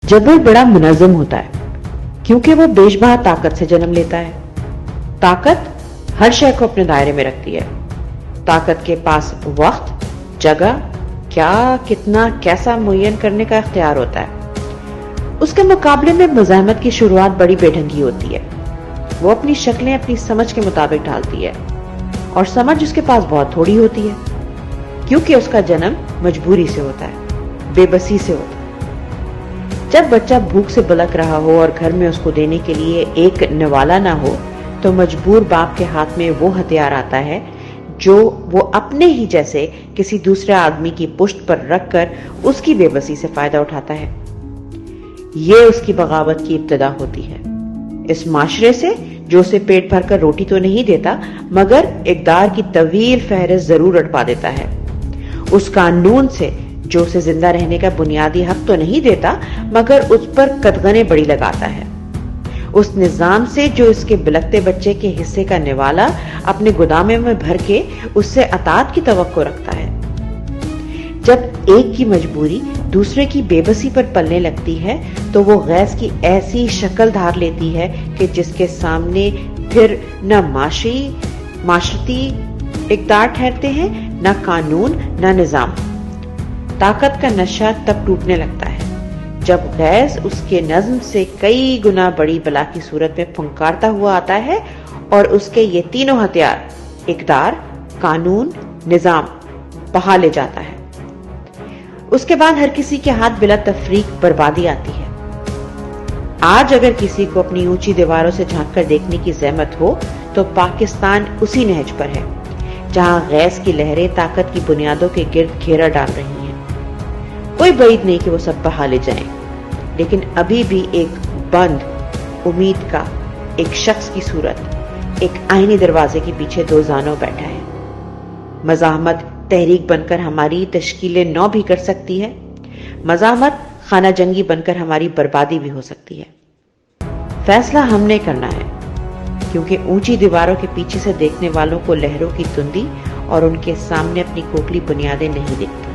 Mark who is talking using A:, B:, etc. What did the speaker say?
A: जबर बड़ा मुनज़्ज़म होता है क्योंकि वो बेशबहा ताकत से जन्म लेता है। ताकत हर शय को अपने दायरे में रखती है। ताकत के पास वक्त, जगह, क्या, कितना, कैसा मुय्यन करने का इख्तियार होता है। उसके मुकाबले में मुज़ाहमत की शुरुआत बड़ी बेढंगी होती है। वो अपनी शक्लें अपनी समझ के मुताबिक ढालती है और समझ उसके पास बहुत थोड़ी होती है क्योंकि उसका जन्म मजबूरी से होता है, बेबसी से होता है। जब बच्चा भूख से बलक रहा हो और घर में उसको देने के लिए एक निवाला ना हो तो मजबूर बाप के हाथ में वो हथियार आता है जो वो अपने ही जैसे किसी दूसरे आदमी की पुश्त पर रखकर उसकी बेबसी से फायदा उठाता है। ये उसकी बगावत की इब्तिदा होती है। इस माशरे से जो उसे पेट भरकर रोटी तो नहीं देता मगर इक़दार की तवील फहरिस्त जरूर अटपा देता है। उस कानून से जो उसे जिंदा रहने का बुनियादी हक तो नहीं देता मगर उस पर कदगने बड़ी लगाता है। उस निजाम से जो इसके बिलखते बच्चे के हिस्से का निवाला अपने गोदामे में भर के उससे अतात की तवक्को रखता है। जब एक की मजबूरी दूसरे की बेबसी पर पलने लगती है तो वो गैस की ऐसी शक्ल धार लेती है कि जिसके सामने फिर न माशरती इक़दार ठहरते हैं, न कानून, न निजाम। ताकत का नशा तब टूटने लगता है जब गैस उसके नज्म से कई गुना बड़ी बला की सूरत में फुंकारता हुआ आता है और उसके ये तीनों हथियार इक़दार, कानून, निजाम बहा ले जाता है। उसके बाद हर किसी के हाथ बिला तफरीक बर्बादी आती है। आज अगर किसी को अपनी ऊंची दीवारों से झांककर देखने की ज़हमत हो तो पाकिस्तान उसी नहज पर है जहां गैस की लहरें ताकत की बुनियादों के गिर्द घेरा डाल रही हैं। कोई बईद नहीं कि वो सब बहा ले जाएं, लेकिन अभी भी एक बंद उम्मीद का एक शख्स की सूरत एक आईनी दरवाजे के पीछे दो जानों बैठा है। मज़ाहमत तहरीक बनकर हमारी तश्कील नौ भी कर सकती है। मज़ाहमत खाना जंगी बनकर हमारी बर्बादी भी हो सकती है। फैसला हमने करना है क्योंकि ऊंची दीवारों के पीछे से देखने वालों को लहरों की धुंधी और उनके सामने अपनी खोखली बुनियादें नहीं दिखती।